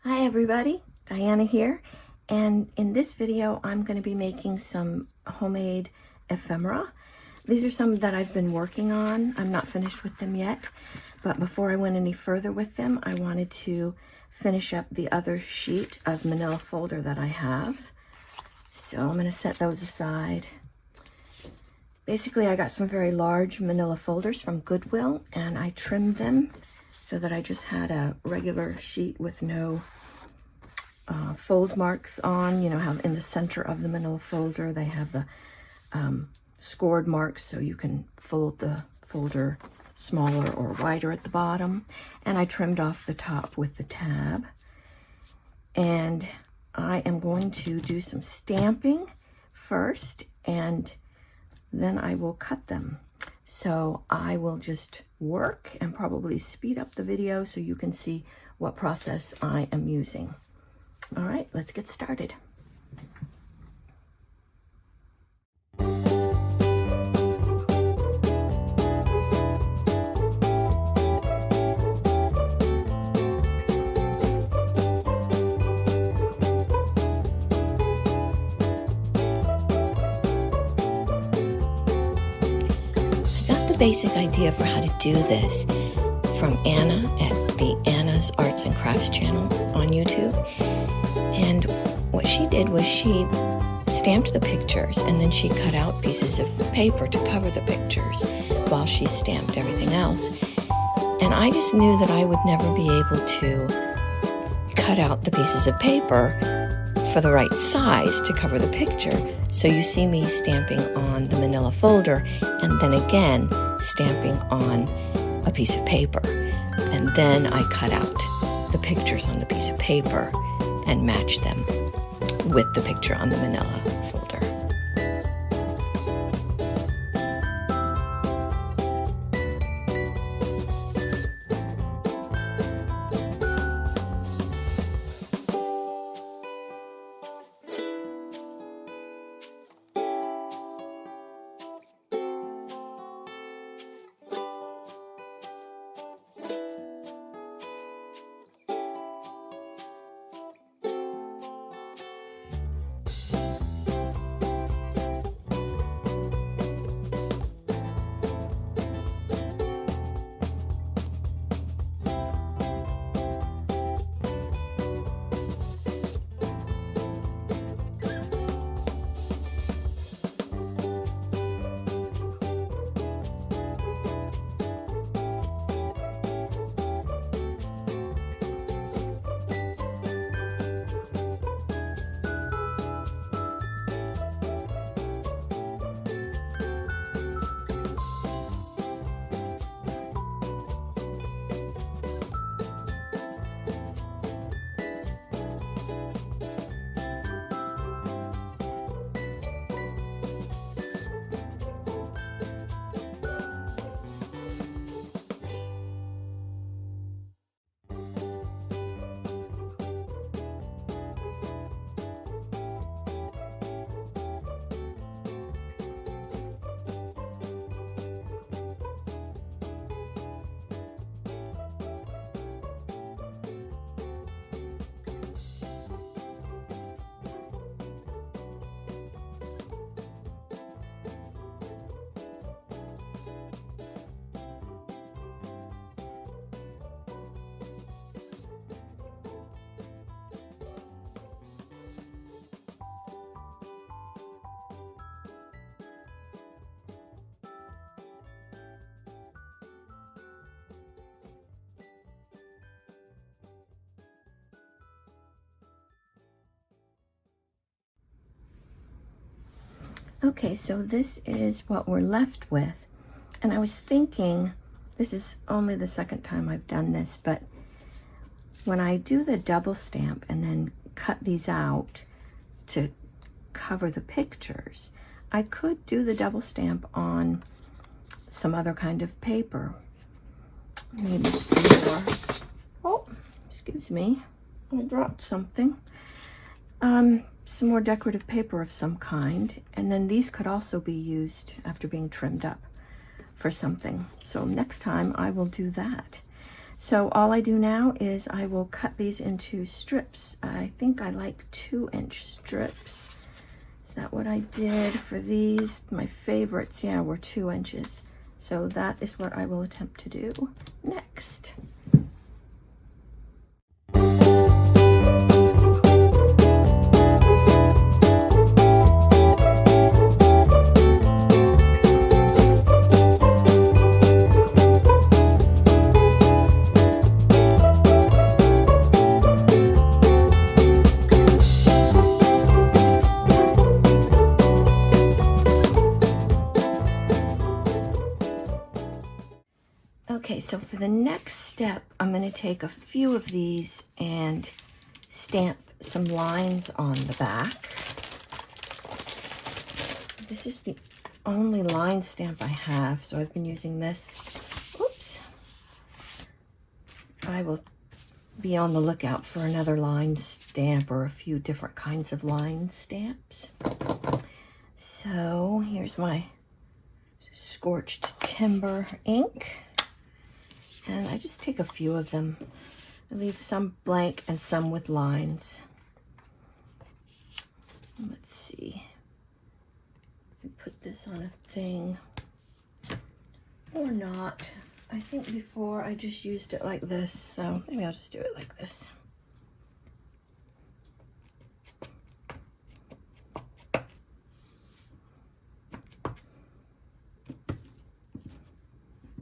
Hi everybody, Diana here, and in this video I'm going to be making some homemade ephemera. These are some that I've been working on. I'm not finished with them yet, but before I went any further with them, I wanted to finish up the other sheet of manila folder that I have. So I'm going to set those aside. Basically, I got some very large manila folders from Goodwill, and I trimmed them so that I just had a regular sheet with no fold marks on. You know how in the center of the manila folder they have the scored marks, so you can fold the folder smaller or wider at the bottom. And I trimmed off the top with the tab. And I am going to do some stamping first, and then I will cut them. So I will just work and probably speed up the video so you can see what process I am using. All right, let's get started. Basic idea for how to do this from Anna at the Anna's Arts and Crafts channel on YouTube. And what she did was she stamped the pictures and then she cut out pieces of paper to cover the pictures while she stamped everything else. And I just knew that I would never be able to cut out the pieces of paper for the right size to cover the picture. So you see me stamping on the manila folder and then again stamping on a piece of paper. And then I cut out the pictures on the piece of paper and match them with the picture on the manila folder. Okay, so this is what we're left with. And I was thinking, this is only the second time I've done this, but when I do the double stamp and then cut these out to cover the pictures, I could do the double stamp on some other kind of paper. Maybe some more. Oh, excuse me, I dropped something. Some more decorative paper of some kind, and then these could also be used after being trimmed up for something. So next time I will do that. So all I do now is I will cut these into strips. I think I like 2-inch strips. Is that what I did for these? My favorites, yeah, were 2 inches. So that is what I will attempt to do next. Okay, so for the next step, I'm going to take a few of these and stamp some lines on the back. This is the only line stamp I have, so I've been using this. Oops. I will be on the lookout for another line stamp or a few different kinds of line stamps. So here's my Scorched Timber ink. And I just take a few of them. I leave some blank and some with lines. Let's see. Put this on a thing or not. I think before I just used it like this, so maybe I'll just do it like this.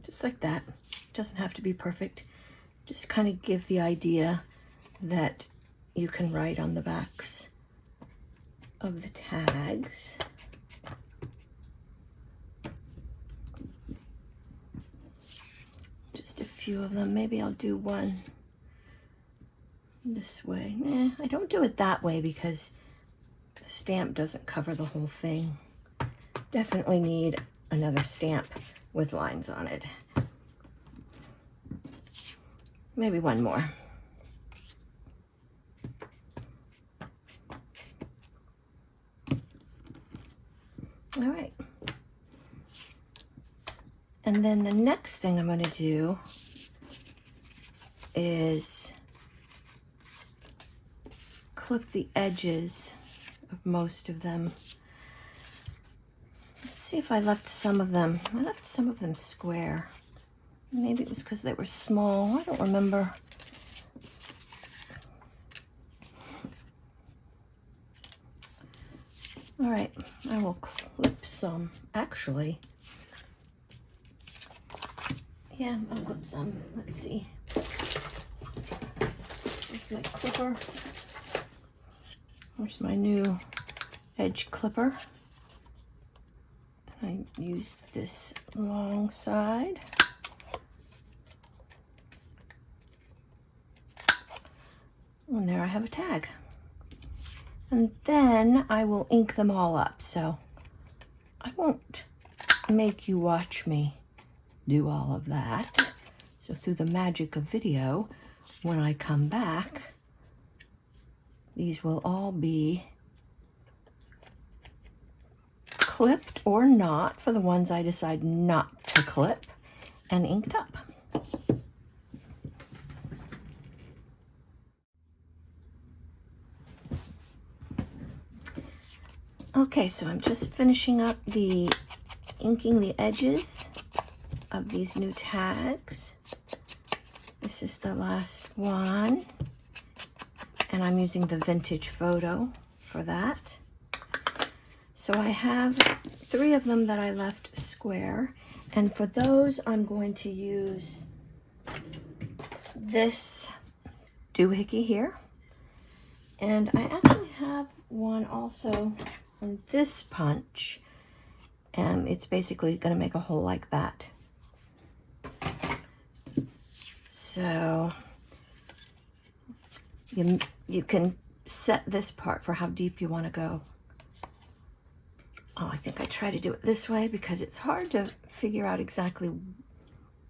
Just like that. Doesn't have to be perfect. Just kind of give the idea that you can write on the backs of the tags. Just a few of them. Maybe I'll do one this way. I don't do it that way because the stamp doesn't cover the whole thing. Definitely need another stamp with lines on it. Maybe one more. All right. And then the next thing I'm going to do is clip the edges of most of them. Let's see if I left some of them. I left some of them square. Maybe it was because they were small. I don't remember. All right, I will clip some. Actually, yeah, I'll clip some. Let's see. Here's my clipper. Here's my new edge clipper. I used this long side. And there I have a tag. And then I will ink them all up. So I won't make you watch me do all of that. So through the magic of video, when I come back, these will all be clipped or not for the ones I decide not to clip and inked up. Okay, so I'm just finishing up the inking the edges of these new tags. This is the last one, and I'm using the vintage photo for that. So I have 3 of them that I left square, and for those I'm going to use this doohickey here, and I actually have one also on this punch, and it's basically going to make a hole like that. So you can set this part for how deep you want to go. Oh, I think I try to do it this way because it's hard to figure out exactly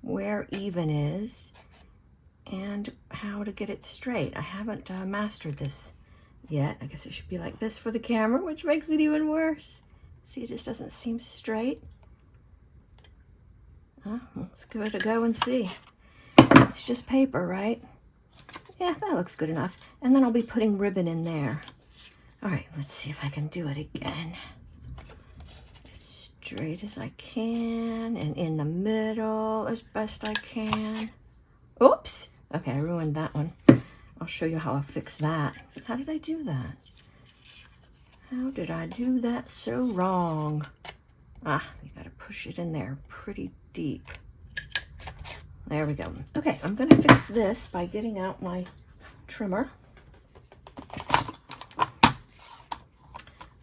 where even is and how to get it straight. I haven't mastered this yet. I guess it should be like this for the camera, which makes it even worse. See, it just doesn't seem straight. Let's give it a go and see. It's just paper, right? Yeah, that looks good enough. And then I'll be putting ribbon in there. All right, let's see if I can do it again. As straight as I can and in the middle as best I can. Oops. Okay, I ruined that one. I'll show you how I'll fix that. How did I do that? How did I do that so wrong? Ah, you gotta push it in there pretty deep. There we go. Okay, I'm gonna fix this by getting out my trimmer.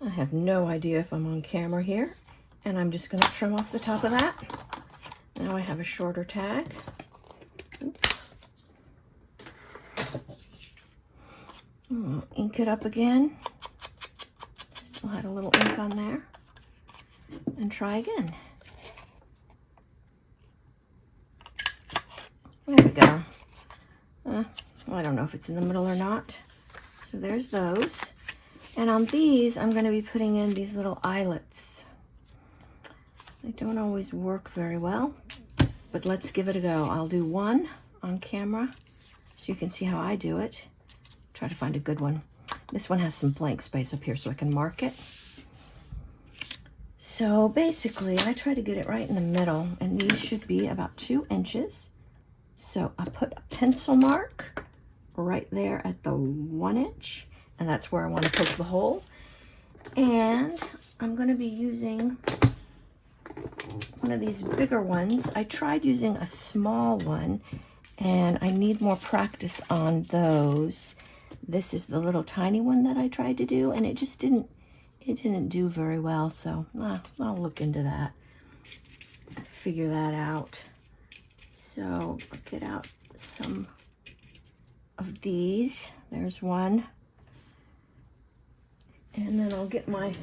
I have no idea if I'm on camera here, and I'm just gonna trim off the top of that. Now I have a shorter tag. Oops. I'll ink it up again. Still had a little ink on there. And try again. There we go. Well, I don't know if it's in the middle or not. So there's those. And on these, I'm going to be putting in these little eyelets. They don't always work very well, but let's give it a go. I'll do one on camera so you can see how I do it. Try to find a good one. This one has some blank space up here so I can mark it. So basically, I try to get it right in the middle, and these should be about 2 inches. So I put a pencil mark right there at the 1 inch, and that's where I want to poke the hole. And I'm going to be using one of these bigger ones. I tried using a small one, and I need more practice on those. This is the little tiny one that I tried to do, and it just didn't do very well, so I'll look into that, figure that out. So I'll get out some of these. There's one. And then I'll get my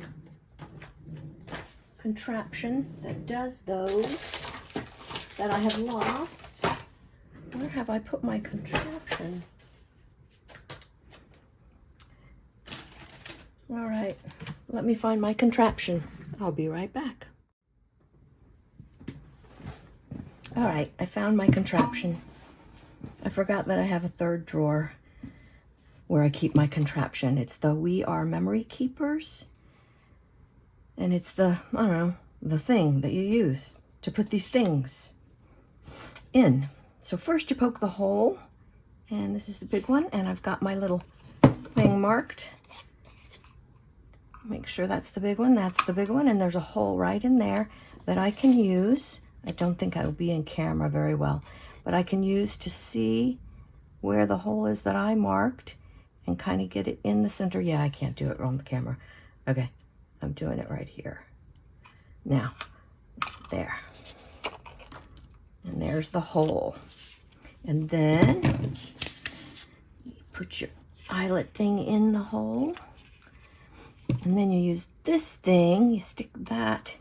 contraption that does those that I have lost. Where have I put my contraption? All right, let me find my contraption. I'll be right back. All right, I found my contraption. I forgot that I have a third drawer where I keep my contraption. It's the We Are Memory Keepers. And it's the, I don't know, the thing that you use to put these things in. So first you poke the hole, and this is the big one, and I've got my little thing marked. Make sure that's the big one, that's the big one, and there's a hole right in there that I can use. I don't think I'll be in camera very well, but I can use to see where the hole is that I marked and kind of get it in the center. Yeah, I can't do it on the camera. Okay, I'm doing it right here. Now, there. And there's the hole. And then you put your eyelet thing in the hole. And then you use this thing, you stick that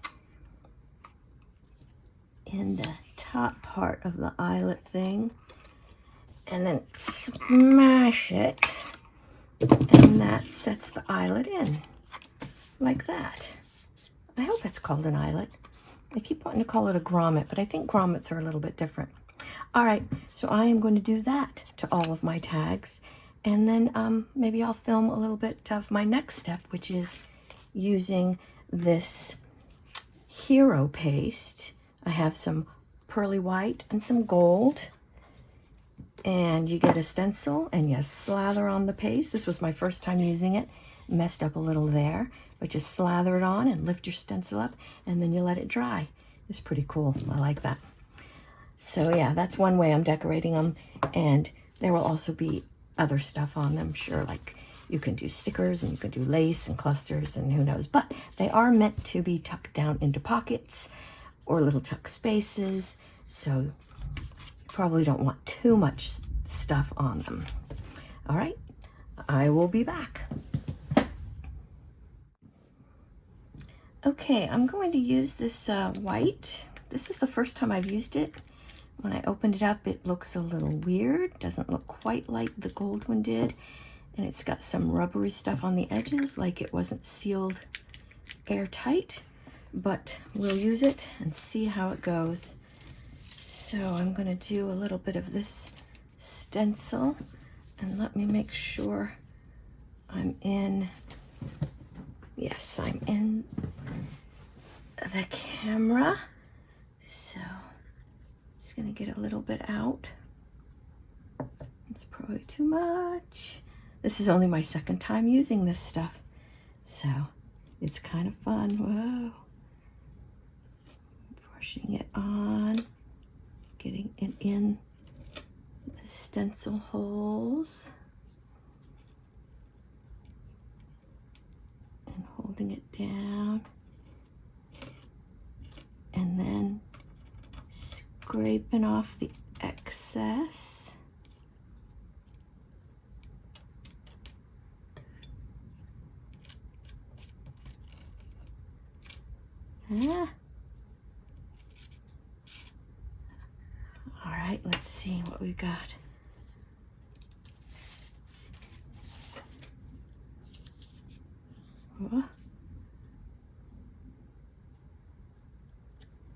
in the top part of the eyelet thing, and then smash it, and that sets the eyelet in, like that. I hope it's called an eyelet. I keep wanting to call it a grommet, but I think grommets are a little bit different. All right, so I am going to do that to all of my tags. And then maybe I'll film a little bit of my next step, which is using this hero paste. I have some pearly white and some gold. And you get a stencil and you slather on the paste. This was my first time using it. Messed up a little there. But you slather it on and lift your stencil up, and then you let it dry. It's pretty cool. I like that. So yeah, that's one way I'm decorating them. And there will also be other stuff on them, sure, like you can do stickers and you can do lace and clusters and who knows, but they are meant to be tucked down into pockets or little tuck spaces, so you probably don't want too much stuff on them. All right, I will be back. Okay, I'm going to use this white. This is the first time I've used it. When I opened it up, it looks a little weird. Doesn't look quite like the gold one did. And it's got some rubbery stuff on the edges, like it wasn't sealed airtight. But we'll use it and see how it goes. So So I'm going to do a little bit of this stencil, and let me make sure I'm in, yes, I'm in the camera. So just going to get a little bit out. It's probably too much. This is only my second time using this stuff, so it's kind of fun. Whoa. Brushing it on, getting it in the stencil holes, and holding it down, and then scraping off the excess. Ah. All right, let's see what we got. Oh.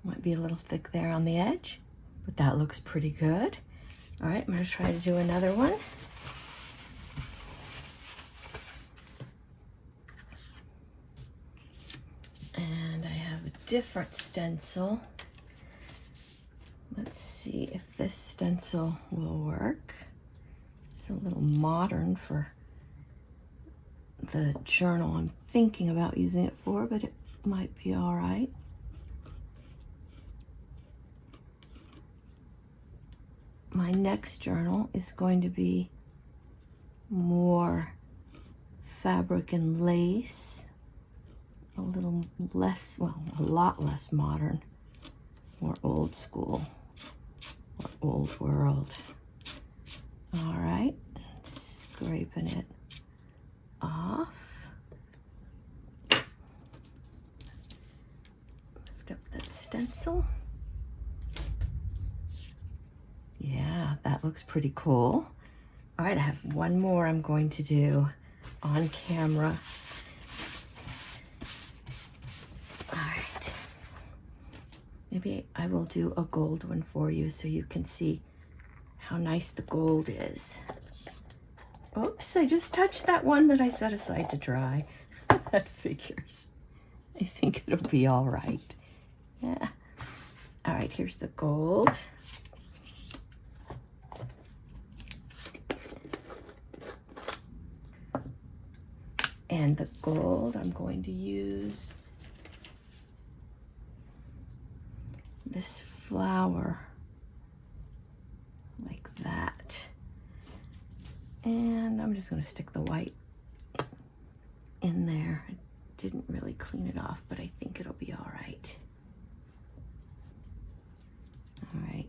Might be a little thick there on the edge, but that looks pretty good. All right, I'm going to try to do another one. And I have a different stencil. Let's see if this stencil will work. It's a little modern for the journal I'm thinking about using it for, but it might be all right. My next journal is going to be more fabric and lace, a little less, well, a lot less modern, more old school, or old world. All right, scraping it off. Lift up that stencil. Yeah, that looks pretty cool. All right, I have one more I'm going to do on camera. All right. Maybe I will do a gold one for you so you can see how nice the gold is. Oops, I just touched that one that I set aside to dry. That figures. I think it'll be all right. Yeah. All right, here's the gold. And the gold, I'm going to use this flower like that. And I'm just going to stick the white in there. I didn't really clean it off, but I think it'll be all right. All right.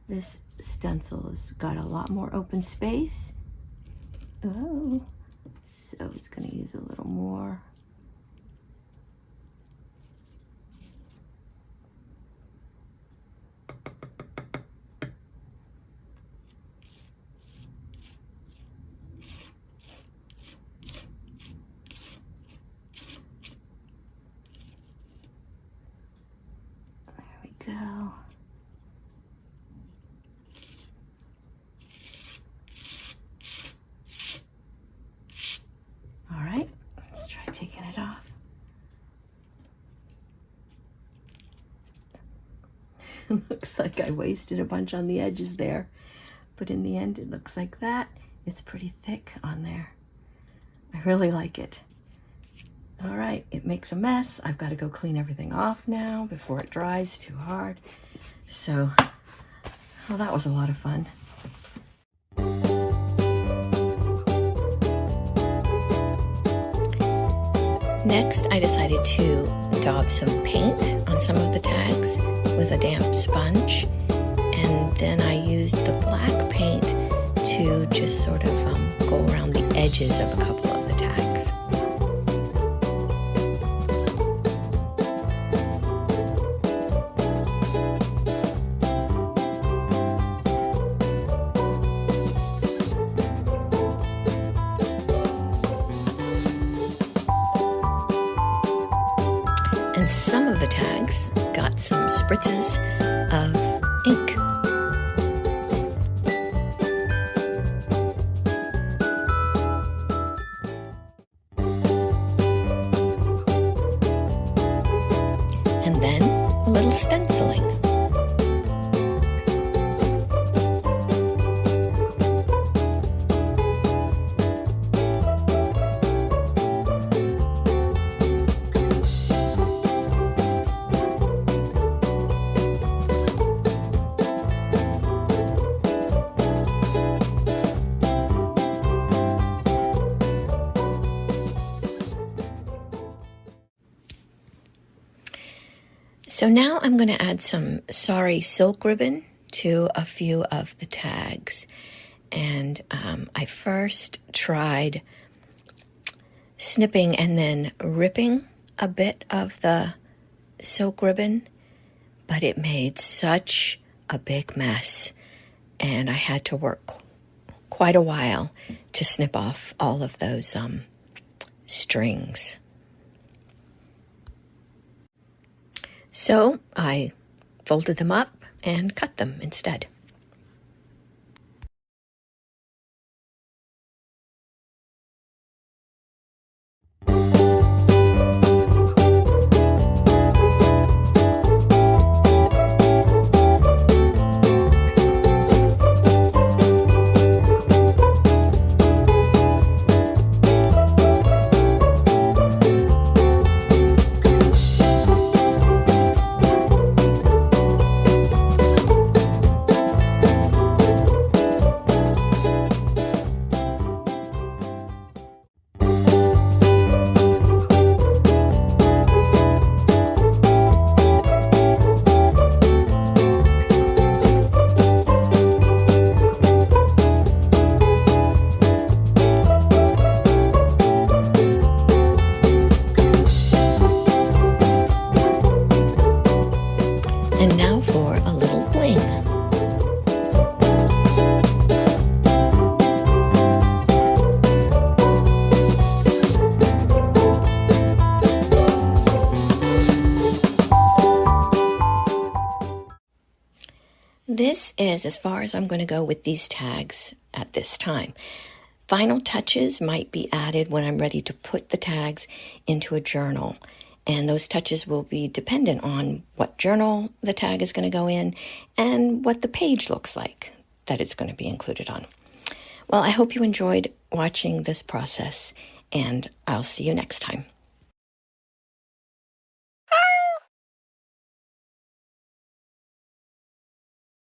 This stencil has got a lot more open space. Oh, so it's going to use a little more. There we go. All right, let's try taking it off. It looks like I wasted a bunch on the edges there, but in the end it looks like that. It's pretty thick on there. I really like it. All right, it makes a mess. I've got to go clean everything off now before it dries too hard. So, well, that was a lot of fun. Next, I decided to daub some paint on some of the tags with a damp sponge, and then I used the black paint to just sort of go around the edges of a couple of the tags. And some of the tags got some spritzes of ink. And then a little stenciling. So now I'm going to add some Sari silk ribbon to a few of the tags. And I first tried snipping and then ripping a bit of the silk ribbon, but it made such a big mess. And I had to work quite a while to snip off all of those strings. So I folded them up and cut them instead. And now for a little bling. This is as far as I'm going to go with these tags at this time. Final touches might be added when I'm ready to put the tags into a journal. And those touches will be dependent on what journal the tag is going to go in and what the page looks like that it's going to be included on. Well, I hope you enjoyed watching this process, and I'll see you next time.